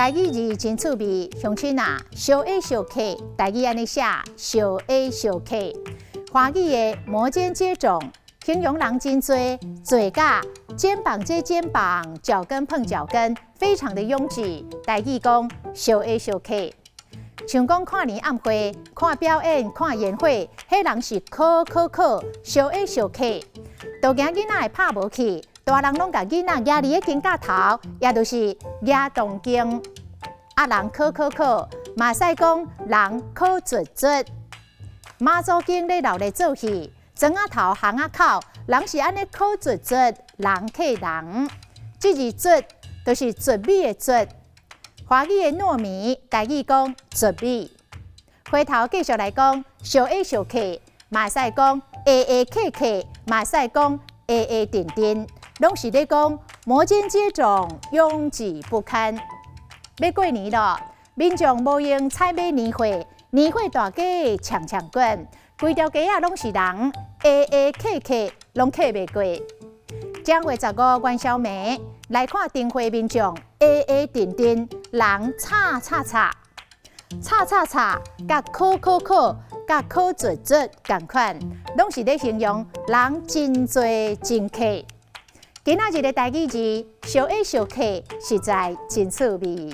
台语字真趣味，乡亲啊，小 A 小 K， 台语安尼写小 A 小 K。华语的摩肩接踵，形容人真多，做甲肩膀接肩膀，脚跟碰脚跟，非常的拥挤。台语讲小 A 小 K。像讲看年暗会、看表演、看宴会，迄人是考小 A 小 K。大囝囡仔会拍无去。大人拢甲囡仔举伫个肩胛头，也就是举动经。啊，人考，嘛使讲人考卒。妈祖经咧闹咧做戏，庄仔头巷仔口，人是安尼考卒，人客人。这字卒就是卒米的卒，华语的糯米，台语讲卒米。回头继续来讲，小 A 小 K， 嘛使讲 AAKK， 嘛使讲 AA。拢是咧讲摩肩接踵，拥挤不堪。要过年咯，民众无用采买年货，年货大街抢滚，规条街啊拢是人，AAKK 拢客袂过。正月15元宵暝来看订货民众 AA， 人吵，甲考，甲考卒同款，拢是咧形容人真多真客。今仔日的台语字小 A 小 K 实在真趣味。